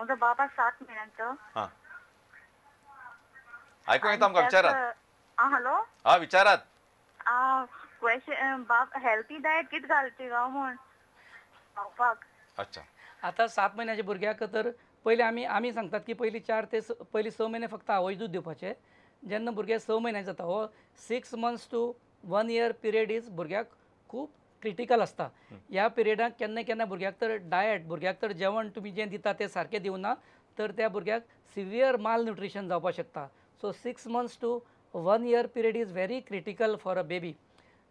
म्हजो बाप आसा 7 म्हयन्यांचो. हां, ऐकून येता आमकां, विचारात. हॅलो. विचारात. क्वेश्चन बाप हेल्थी डायट कितें घालची गांव म्हण खावपाक. अच्छा. आता 7 महिन्याच्या भुरग्याक तर पयलीं आमी सांगतात की पयलीं 4 ते पयलीं 6 म्हयने फक्त आवय दूद दिवपाचें. जेन्ना भुरगे 6 म्हयन्याचे जाता हो 6 months to 1 year period is भुरग्याक खूब क्रिटिकल आसता. ह्या पिरियडाक केन्ना केन्ना भुरग्याक तर डायट भुरग्याक तर जेवण तुमी जें दिता तें सारकें दिवना तर त्या भुरग्याक सिवियर माल न्यूट्रिशन जावपाक शकता. So 6 months to 1 year period is very critical for a baby.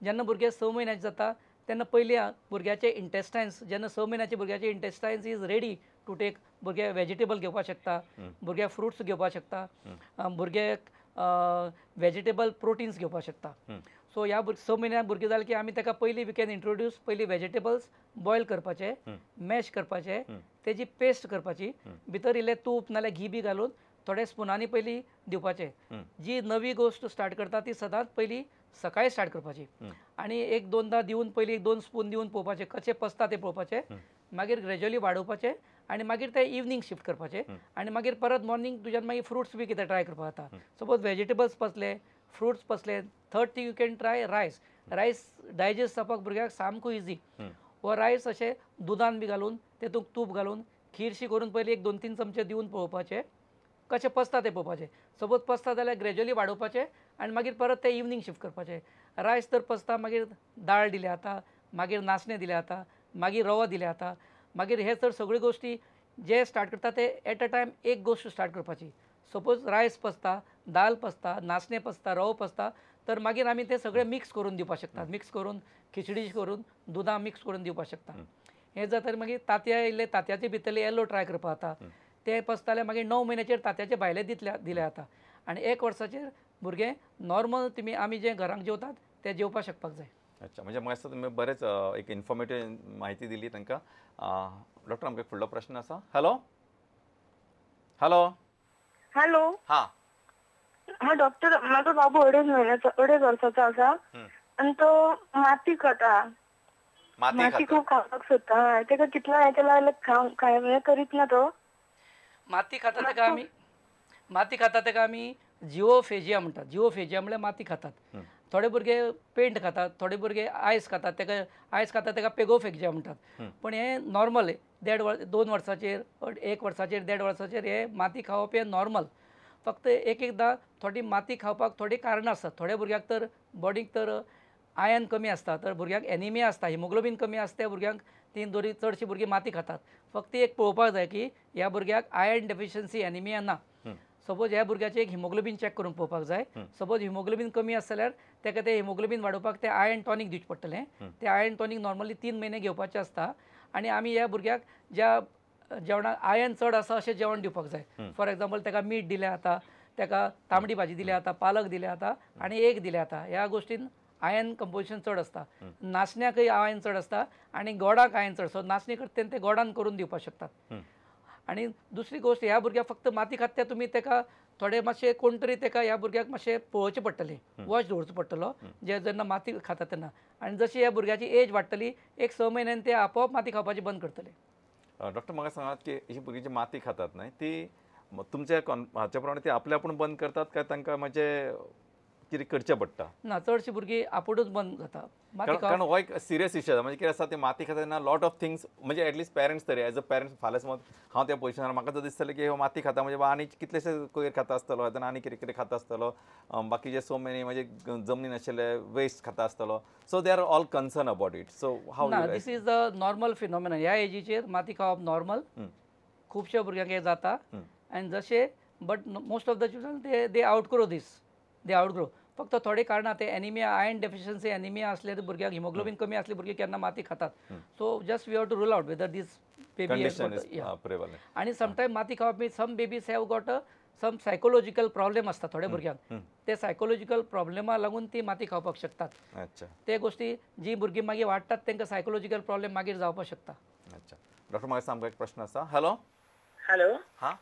जेन्ना भुरगे 6 म्हयन्याचे जाता तेन्ना पयलीं भुरग्याचे इंटेस्टायन्स जेन्ना 6 म्हयन्याचे भुरग्याचे इंटेस्टायन्स इज रेडी टू टेक. भुरगे वेजिटेबल घेवपाक शकता, भुरगे फ्रुट्स घेवपाक शकता, भुरगे वेजिटेबल प्रोटीन्स घेवपाक शकता. सो ह्या 6 म्हयन्या भुरगे जाले की आमी ताका पयलीं वी कॅन इंट्रोड्यूस पयलीं वेजिटेबल्स बॉयल करपाचे, मॅश करपाचे, तेजी पेस्ट करपाची, भितर इल्लें तूप नाल्यार घी बी घालून थोड्या स्पुनांनी पयलीं दिवपाचें. जी नवी गोश्ट स्टार्ट करता ती सदांच पयलीं सकाळीं स्टार्ट करपाची आनी 1-2दां दिवन पयलीं 1-2 स्पून दिवन पळोवपाचें कशें पचता तें पळोवपाचें. मागीर ग्रेज्युअली वाडोवपाचें आनी मागीर तें इवनिंग शिफ्ट करपाचें आनी मागीर परत मॉर्निंग तुज्यान मागीर फ्रुट्स बी कितें ट्राय करपाक जाता. सपोज वेजिटेबल्स पचले, फ्रुट्स पचले. Third thing you can try rice. Rice digest जावपाक भुरग्याक सामको इजी. वो रायस अशें दुदान बी घालून तेतूंत तूप घालून खीरशी करून पयलीं 1-2-3 चमचे दिवन पळोवपाचें कशें पचता तें पळोवपाचें. सपोज पचता जाल्यार ग्रेज्युअली वाडोवपाचें आनी मागीर परत तें इवनिंग शिफ्ट करपाचें. रायस तर पचता मागीर दाळ दिले जाता, मागीर नाचणे दिले जाता, मागीर रवो दिले जाता. मागीर हे तर सगळ्यो गोश्टी जे स्टार्ट करता ते एट अ टायम एक गोश्ट स्टार्ट करपाची. सपोज रायस पचता, दाल पचता, नाचणे पचता, रवो पचता तर मागीर आमी ते सगळे मिक्स करून दिवपाक शकतात. मिक्स करून खिचडी करून दुदां मिक्स करून दिवपाक शकता. हें जाता मागीर तांतयां इल्ले तांतयाचे भितरले येलो ट्राय करपाक जाता. ते पचताले मागीर 9 म्हयन्याचेर तांतयाचे भायले दिले जाता आनी 1 वर्साचेर भुरगें नॉर्मल तुमी आमी जें घरांत जेवतात तें जेवपाक शकपाक जाय. अच्छा, म्हणजे म्हाका दिसता तुमी बरेच एक इन्फॉर्मेटीव म्हायती दिली तांकां. डॉक्टर आमकां एक फुडलो प्रश्न आसा. Hello hello hello. हां डॉक्टर म्हाजो बाबू 2.5 वर्साचो आसा आनी तो माती खाता. माती खूब खावपाक सोदता. तेका कितलो हें केला जाल्यार हें करीत ना तो. माती खाता तेका आमी जिओफेजिया म्हणटात. जिओफेजिया म्हळ्यार माती खातात. थोडे भुरगे पेंट खातात, थोडे भुरगे आयस खातात. तेका पेगोफेजिया म्हणटात. पण हे नॉर्मल 2 वर्साचेर 1 वर्साचेर 1.5 वर्साचेर हे माती खावप हें नॉर्मल. फक्त एकदां थोडी माती खावपाक थोडी कारणां आसतात. थोड्या भुरग्याक तर बॉडीक तर आयर्न कमी आसता तर भुरग्यांक एनिमिया आसता, हिमोग्लोबीन कमी आसता त्या भुरग्यांक ती चडशीं भुरगीं माती खातात. फक्त एक पळोवपाक जाय की ह्या भुरग्याक आयर्न डेफिशियन्सी एनिमिया ना. सपोज ह्या भुरग्याचें एक हिमोग्लोबीन चॅक करून पळोवपाक जाय. सपोज हिमोग्लोबीन कमी आसा जाल्यार तेका तें हिमोग्लोबीन वाडोवपाक तें आयर्न टॉनीक दिवचें पडटलें. तें आयर्न टॉनीक नॉर्मली 3 म्हयने घेवपाचें आसता आनी आमी ह्या भुरग्याक ज्या जेवणाक आयर्न चड आसा अशें जेवण दिवपाक जाय. फॉर एग्जांपल तेका मीठ दिलें जाता, तेका तांबडी भाजी दिली जाता, पालक दिले जाता आनी एग दिले जाता. ह्या गोश्टीन आयर्न कंपोजिशन चड आसता. नाचण्याकय आयर्न चड आसता आनी गोडाक आयर्न चड. सो नाचणी करता तें गोडान करून दिवपाक शकतात. आनी दुसरी गोश्ट ह्या भुरग्याक फक्त माती खाता तें तुमी तेका थोडे मातशें कोण तरी तेका ह्या भुरग्याक मातशें पळोवचें पडटलें, वॉच दवरचो पडटलो जेन्ना माती खाता तेन्ना. आनी जशी ह्या भुरग्याची एज वाडटली 1-6 म्हयन्यान ते आपोआप माती खावपाची बंद करतले. डॉक्टर म्हाका सांगात की ही भुरगीं जी माती खातात न्हय ती तुमच्या हाच्या प्रमाणे ती आपल्या आपूण बंद करतात काय तांकां म्हणजे कितें करचें पडटा? ना, चडशीं भुरगीं आपुणूच बंद जाता माती खावप. कारण हो एक सिरियस इशू आसा. म्हणजे कितें आसा ते माती खाता तेन्ना लॉट ऑफ थिंग्स म्हणजे एटलीस्ट पेरंट्स तरी एज अ पेरंट्स फाल्यां समज हांव त्या पोजिशनार म्हाका जर दिसतलें की हो माती खाता म्हणजे आनी कितलेशे कोयर खाता आसतलो, आनी कितें कितें खाता आसतलो, बाकीचे सो मेनी म्हणजे जमनीन आशिल्ले वेस्ट खाता आसतलो. So they are all concern about it. So हाव ना, this is the normal phenomena. ह्या एजीचेर माती खावप नॉर्मल. खुबश्या भुरग्यांक हें जाता आनी जशे but most of the children they outgrow this. फक्त थोडे कारणां ते एनिमिया आयर्न डेफिशियन्सी एनिमिया असले भुरग्यांक हिमोग्लोबीन कमी असले भुरगे केन्ना माती खातात. So just we have to rule out whether this baby. आनी समटायम माती खावप some babies have got some psychological problem आसता थोड्या भुरग्यांक. ते सायकोलॉजिकल प्रॉब्लेमा लागून ती माती खावपाक शकतात. ते गोश्टी जी भुरगीं मागीर वाडटात तांकां सायकोलॉजिकल प्रॉब्लेम मागीर जावपाक शकता. अच्छा डॉक्टर म्हाका सामको एक प्रश्न आसा. Hello hello. हां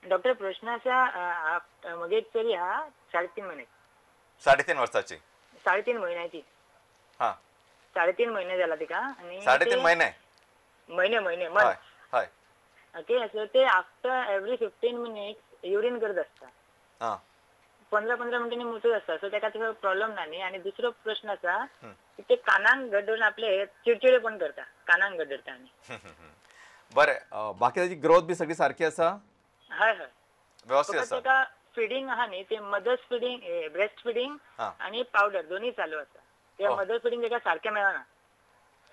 डॉक्टर प्रश्न आसा म्हगे एक चली आहा 3.5 म्हयने. 3.5 वर्साची? 3.5 म्हयन्याची. हां 3.5 म्हयने जाला तिका. आनी 3.5 म्हयने? म्हयने हय हय. ओके. सो ते आफ्टर एव्हरी 15 मिनिट्स युरिन करत असता. 15-15 मिनिटांनी मुतत असता. सो त्याका तसो प्रॉब्लेम नाही. आणि दुसरो प्रश्न असा की ते कानांक गड्डून आपले चिडचिडे पण करता, कानांक गड्डरता. आणि बरें, बाकी त्याची ग्रोथ बी सगळी सारखी आसा? हय हय, व्यवस्थित आसा. त्याका फिडिंग आहा न्ही ते मदर्स फिडिंग, ब्रेस्ट फिडिंग आणि पावडर दोन्ही चालू आसा. ते मदर फिडिंग त्याका सारखें मेळना.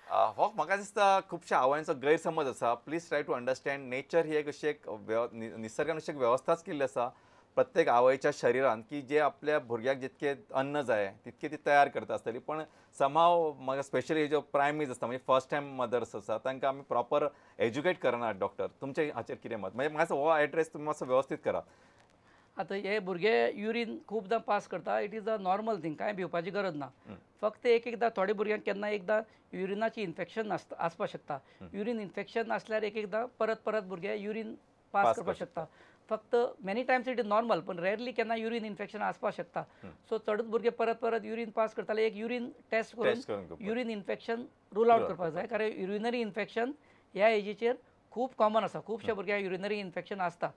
हो म्हाका दिसता खुबशा आवयांचो गैरसमज आसा. Please try to understand. Nature ही एक अशी एक निसर्गान अशी एक व्यवस्थाच केल्ली आसा प्रत्येक आवयच्या शरिरान की जे आपल्या भुरग्याक जितके अन्न जाय तितके ती तयार करता आसतली. पण समहाव म्हाका स्पेशली ज्यो प्रायमरीज आसता म्हणजे फर्स्ट टायम मदर्स आसा तांकां आमी प्रॉपर एज्युकेट करनात डॉक्टर. तुमचे हाचेर कितें मत? म्हणजे मातसो हो एड्रेस तुमी मातसो व्यवस्थीत करा. आता हे भुरगे युरीन खूपदा पास करता. It is a normal thing, काय भिवपाची गरज ना. फक्त एकदा थोडे भुरग्यांक केन्ना एकदा युरिनाची इन्फेक्शन आसपाक शकता. युरीन इन्फेक्शन असल्यार एकदा परत परत भुरगे युरीन पास करपाक शकता. फक्त many Times it is normal, पण रेअरली केन्ना युरीन इन्फेक्शन आसपाक शकता. सो चडच भुरगे परत परत युरीन पास करताले. एक युरीन टेस्ट करून युरीन इन्फेक्शन रूल आउट करपाक जाय. कारण युरिनरी इन्फेक्शन ह्या एजीचेर खूब कॉमन आसा. खुबश्या भुरग्यांक युरिनरी इन्फेक्शन आसता.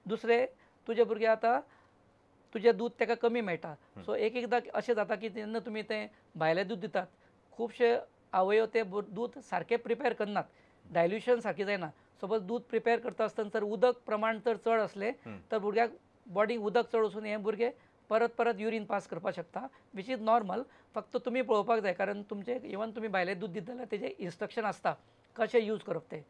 दुसरे तुजे भुरगे आतां तुजें दूध ताका कमी मेळटा. सो एकदा अशें जाता की जेन्ना तुमी तें भायलें दूध दितात, खुबशे आवयो ते दूध सारकें प्रिपेर करनात. डायल्युशन सारकें जायना. सपोज दूध प्रिपेर करता आसतना जर उदक प्रमाण जर चड असलें तर भुरग्याक बॉडीक उदक चड वचून हे भुरगे परत परत युरीन पास करपाक शकता, विच इज नॉर्मल. फक्त तुमी पळोवपाक जाय, कारण तुमचे इवन तुमी भायलें दूध दिता जाल्यार तेजें इन्स्ट्रक्शन आसता कशें यूज करप ते.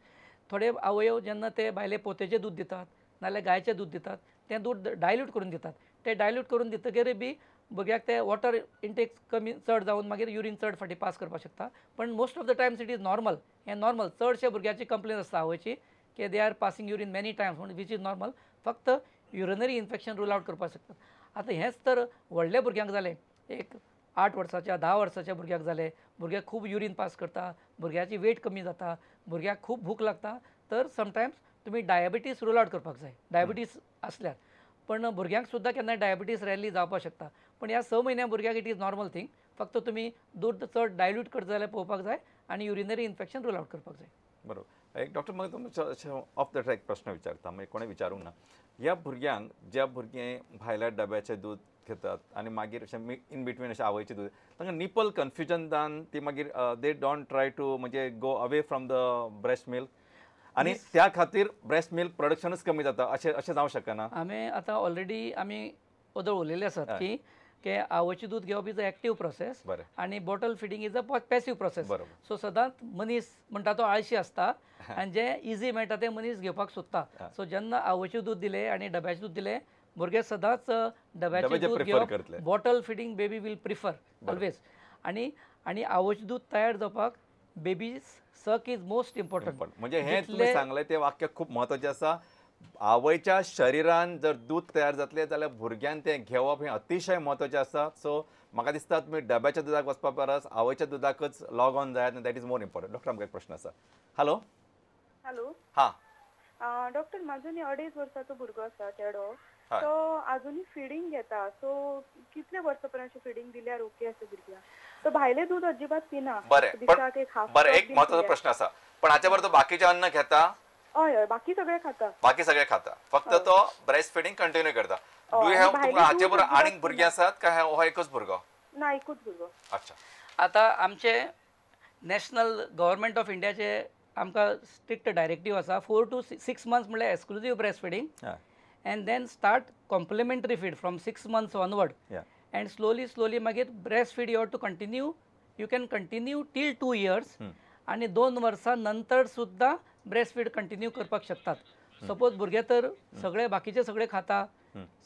थोडे आवयो जेन्ना ते भायले पोतेचें दूध दितात नाल्यार गायचें दूध दितात, तें दूध डायल्यूट करून दितात. ते डायल्यूट करून दितकीर बी भुरग्याक ते वॉटर इंटेक कमी चड जावन मागीर युरीन चड फाटी पास करपाक शकता. पण most of the Times it is normal. हें नॉर्मल. चडशे भुरग्याची कंप्लेन आसता आवयची की they are passing urine many Times, म्हणून विच इज नॉर्मल. फक्त युरिनरी इन्फेक्शन रूल आउट करपाक शकता. आतां हेंच तर व्हडल्या भुरग्यांक जालें, एक 8 वर्साच्या 10 वर्साच्या भुरग्याक जालें, भुरग्याक खूब युरीन पास करता, भुरग्याची वेट कमी जाता, भुरग्याक खूब भूक लागता, तर समटायम्स तुमी डायबिटीस रूल आउट करपाक जाय. डायबिटीस असल्यार. पण भुरग्यांक सुद्दां केन्ना डायबिटीस रॅरली जावपाक शकता. पण ह्या 6 म्हयन्या भुरग्याक इट इज नॉर्मल थिंग. फक्त तुमी दूध चड डायल्यूट करता जाल्यार पळोवपाक जाय आनी युरिनरी इन्फेक्शन रूल आउट करपाक जाय. बरोबर. एक डॉक्टर म्हाका तुमचो ऑफ द ट्रॅक प्रश्न विचारता, म्हणजे कोणें विचारूंक ना. ह्या भुरग्यांक ज्या भुरगे भायल्या डब्याचें दूध घेतात आनी मागीर अशें इन बिटवीन अशें आवयचें दूध, तांकां निपल कन्फ्युजन जावन ती मागीर दे डोंट ट्राय टू म्हणजे go away from the breast milk आनी त्या खातीर ब्रेस्ट मिल्क प्रोडक्शनच कमी जाता, अशें जावं शकना. आमी आतां ऑलरेडी आमी वदळ उलयले आसात की आवयचें दूध घेवप इज अ एक्टीव प्रोसेस आनी bottle feeding is a passive process. So सदांच मनीस म्हणटा तो आळशी आसता आनी जे इजी मेळटा ते मनीस घेवपाक सोदता. सो जेन्ना आवयचें दूध दिलें आनी डब्याचें दूध दिलें, भुरगे सदांच डब्याचें दूध घेवप. Bottle feeding baby will prefer always. आनी आवयचें दूध तयार जावपाक बेबी सक इज मोस्ट इम्पॉर्टंट. म्हणजे हें तुमी सांगलें तें वाक्य खूब म्हत्वाचें आसा. आवयच्या शरिरान जर दूध तयार जातलें जाल्यार भुरग्यान तें घेवप हें अतिशय म्हत्वाचें आसा. सो म्हाका दिसता तुमी डब्याच्या दुधाक वचपा परस आवयच्या दुधाकच लॉग ऑन जायात, that is more important. Doctor आमकां एक प्रश्न आसा. हॅलो. हॅलो. हां डॉक्टर, म्हाजो न्ही 2.5 वर्साचो भुरगो आसा चेडो. तो आजुनी फिडींग घेता. सो कितले वर्सां पर्यंत फिडींग दिल्यार ओके आसा भुरग्याक? तो भायले दूध अजिबात पिना. बरें, एक म्हत्वाचो प्रश्न आसा. पण हाच्या बरोबर तो बाकीचें अन्न घेता? हय, बाकी सगळे खाता. बाकी सगळे खाता, फक्त तो ब्रेस्ट फिडिंग कंटिन्यू करता. डू यू हॅव तुका हाचे बरोबर आनीक भुरगे आसात काय हो एकच भुरगो? ना, एकूच भुरगो. अच्छा. आतां आमचे नॅशनल गव्हर्मेंट ऑफ इंडियाचे आमकां स्ट्रिक्ट डायरेक्टीव आसा. 4 to 6 months म्हणल्यार exclusive breast feeding and then start complementary feed from 6 months onward. And slowly मागीर breast feed you have to continue. You can continue till 2 years आनी 2 वर्सां नंतर सुद्दां ब्रेस्ट फीड कंटिन्यू करपाक शकतात. सपोज भुरगे तर सगळे बाकीचे सगळे खाता,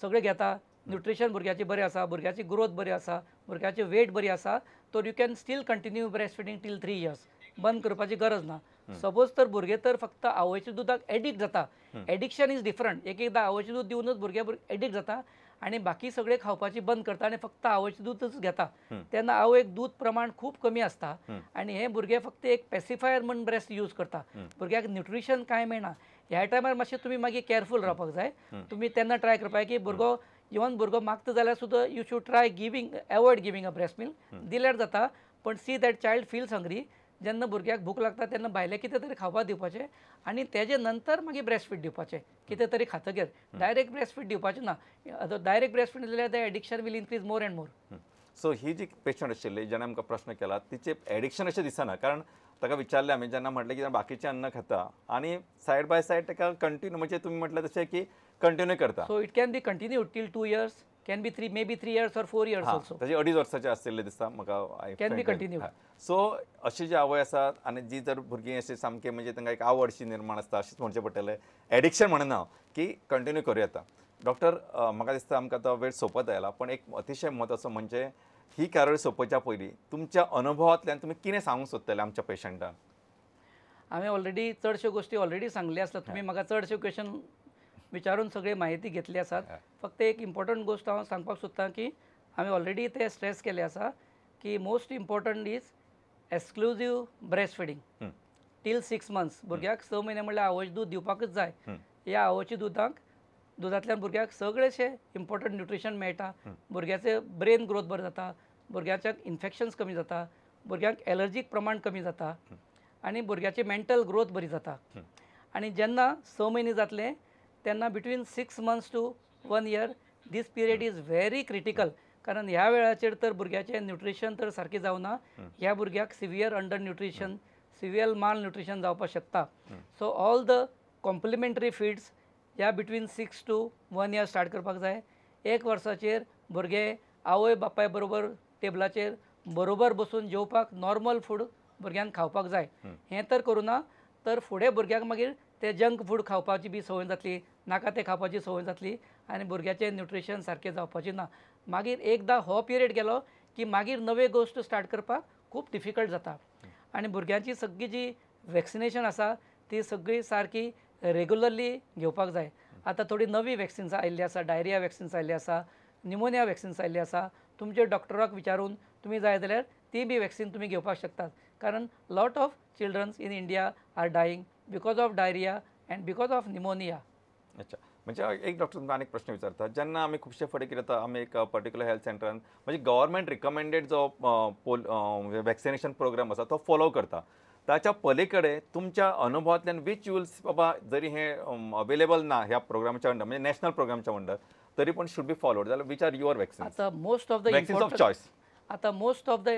सगळे घेता, न्यूट्रिशन भुरग्याची बरें आसा, भुरग्याची ग्रोथ बरी आसा, भुरग्याची वेट बरी आसा, तर you can still continue breast feeding till 3 years. बंद करपाची गरज ना. सपोज तर भुरगे तर फक्त आवयच्या दुधाक एडिक्ट जाता. Addiction is different. एकदा आवयचें दूध दिवनच भुरगे एडिक्ट जाता आनी बाकी सगळे खावपाची बंद करता आनी फक्त आवयचें दूधच घेता. तेन्ना आवयक दूध प्रमाण खूब कमी आसता आनी हे भुरगे फक्त एक पॅसिफायर म्हूण ब्रेस्ट यूज करता. भुरग्याक न्यूट्रिशन कांय मेळना. ह्या टायमार मातशें तुमी मागीर केअरफूल रावपाक जाय. तुमी तेन्ना ट्राय करपाक की भुरगो इवन भुरगो मागता जाल्यार सुद्दां you should try giving, avoid giving a breast milk. दिल्यार जाता, पण see that child feels hungry. जेन्ना भुरग्याक भूक लागता तेन्ना भायलें कितें तरी खावपाक दिवपाचें आनी तेजे नंतर मागीर ब्रेस्ट फीड दिवपाचें कितें तरी खातकीर डायरेक्ट ब्रेस्ट फीड दिवपाचें ना डायरेक्ट ब्रेस्ट फीड दिल्यार the addiction will increase more and more so ही जी पेशंट आशिल्ली जेणे आमकां प्रश्न केला तिचे एडिक्शन अशें दिसना कारण ताका विचारलें आमी जेन्ना म्हटलें की बाकीचें अन्न खाता आनी सायड बाय सायड ताका कंटिन्यू म्हणजे तुमी म्हटलें तशें की कंटिन्यू करता so it can be continue till 2 years can be 3 may be 3 years or 4 years also ताचे 2.5 वर्साचे आसलेले दिसता म्हाका कॅन बी कंटिन्यू सो अशी जी आवय आसा आनी जी जर भुरगीं अशी सामकें म्हणजे तांकां एक आवड अशी निर्माण आसता अशेंच म्हणचें पडटलें एडिक्शन म्हणना की कंटिन्यू करूं येता डॉक्टर म्हाका दिसता आमकां तो वेळ सोंपत आयला पण एक अतिशय म्हत्वाचो म्हणजे ही कार्यावळ सोंपोवच्या पयलीं तुमच्या अनुभवांतल्यान तुमी कितें सांगूंक सोदतले आमच्या पेशंटांक हांवें ऑलरेडी चडश्यो गोश्टी ऑलरेडी सांगल्यो आसतात तुमी म्हाका चडशे क्वेश्चन विचारून सगळी माहिती घेतली आसात फक्त एक इम्पॉर्टंट गोश्ट हांव सांगपाक सोदतां की हांवें ऑलरेडी ते स्ट्रेस केले आसा की most important is exclusive breast feeding till 6 months भुरग्याक 6 म्हयने म्हणल्यार आवयचें दूद दिवपाकच जाय ह्या आवयच्या दुदांतल्यान भुरग्याक सगळेशे इम्पॉर्टंट न्यूट्रिशन मेळटा भुरग्याचे ब्रेन ग्रोथ बरो जाता भुरग्याच्या इन्फेक्शन्स कमी जाता भुरग्यांक एलर्जीक प्रमाण कमी जाता आनी भुरग्याची मेंटल ग्रोथ बरी जाता आनी जेन्ना 6 म्हयने जातले तेन्ना बिटवीन 6 months to 1 year दीस पिरियड इज व्हेरी क्रिटिकल कारण ह्या वेळाचेर तर भुरग्याचें न्यूट्रिशन तर सारकें जावना ह्या भुरग्याक severe under nutrition severe malnutrition जावपाक शकता so all the complementary feeds ह्या बिटवीन 6 to 1 year स्टार्ट करपाक जाय 1 वर्साचेर भुरगे आवय बापाय बरोबर टेबलाचेर बरोबर बसून जेवपाक नॉर्मल फूड भुरग्यांक खावपाक जाय हें तर करूं ना तर फुडें भुरग्याक मागीर ते जंक फूड खावपाची बी संवय जातली नाका ते खावपाची संवय जातली आनी भुरग्याचें न्यूट्रिशन सारकें जावपाचें ना मागीर एकदां हो पिरियड गेलो की मागीर नवे गोश्ट स्टार्ट करपाक खूब डिफिकल्ट जाता आनी भुरग्यांची सगळी जी वॅक्सिनेशन आसा ती सगळी सारकी रेगुलरली घेवपाक जाय आतां थोडी नवी वॅक्सिन्स आयिल्ली आसा डायरिया वॅक्सिन्स आयिल्ली आसा निमोनिया वॅक्सिन्स आयिल्ली आसा तुमचे डॉक्टराक विचारून तुमी जाय जाल्यार ती बी वॅक्सिन तुमी घेवपाक शकतात कारण lot of childrens in India are dying because of diarrhoea and because of pneumonia अच्छा म्हणजे एक डॉक्टर तुमकां आनी प्रश्न विचारता जेन्ना आमी खुबशे फावटी कितें जाता आमी एक पर्टिक्युलर हेल्थ सेंटरान म्हणजे गव्हर्मेंट रिकमेंडेड जो वॅक्सिनेशन प्रोग्राम आसा तो फॉलो करता ताच्या पलीकडे तुमच्या अनुभवांतल्यान वीच युल्स बाबा जरी हे अवेलेबल ना ह्या प्रोग्रामच्या अंडर म्हणजे नॅशनल प्रोग्रामच्या अंडर तरी पण शुड बी फॉलोड जाल्यार वीच आर युअर वॅक्सिन आतां most of the vaccines of choice आतां मोस्ट ऑफ द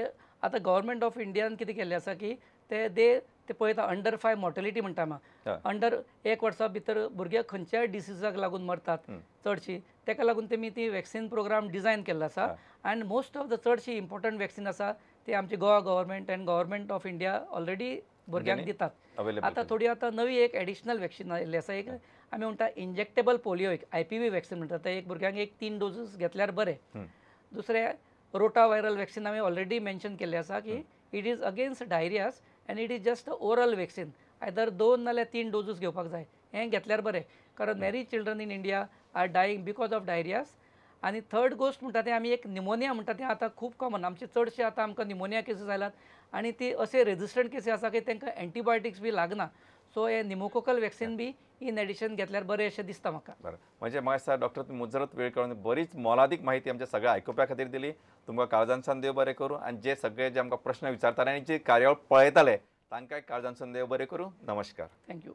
आतां गव्हर्मेंट ऑफ इंडियान कितें केल्लें आसा की ते पळयता अंडर 5 मॉर्टेलिटी म्हणटा म्हाका अंडर 1 वर्सा भितर भुरगे खंयच्याय डिसिजाक लागून मरतात चडशी तेका लागून तेमी ती वॅक्सिन प्रोग्राम डिझायन केल्लो आसा आनी मोस्ट ऑफ द चडशी इम्पॉर्टंट वॅक्सिन आसा ती आमची Goa government end government of India already भुरग्यांक दितात आतां थोडी आतां नवी एक एडिशनल वॅक्सिन आयिल्ली आसा एक आमी म्हणटा इंजेक्टेबल पोलिओ एक IPV वॅक्सिन म्हणटा ते एक भुरग्यांक एक 3 डोजीस घेतल्यार बरें दुसरें रोटा व्हायरल वॅक्सिन हांवें ऑलरेडी मेन्शन केल्लें आसा की it is against diarrhoeas and it is just oral vaccine either 2 नाल्यार 3 डोजीस घेवपाक जाय हें घेतल्यार बरें कारण many children in India are dying because of diarrhoeas आनी थर्ड गोश्ट म्हणटा तें आमी एक निमोनिया म्हणटा तें आतां खूब कॉमन आमचे चडशे आतां आमकां निमोनिया केसीस आयल्यात आनी ती अशे रेजिस्टंट केसी आसा की तांकां एंटीबायोटिक्स बी लागना सो हे pneumococcal vaccine be in addition घेतल्यार बरें अशें दिसता म्हाका बरें म्हणजे म्हाका दिसता डॉक्टर तुमी मुजरत वेळ काडून बरीच मोलादीक माहिती आमच्या सगळ्या आयकुप्या खातीर दिली तुमकां काळजांसान देव बरें करूं आनी जे सगळे जे आमकां प्रश्न विचारताले आनी जी कार्यावळ पळयताले तांकांय काळजांसान देव बरें करूं नमस्कार थँक्यू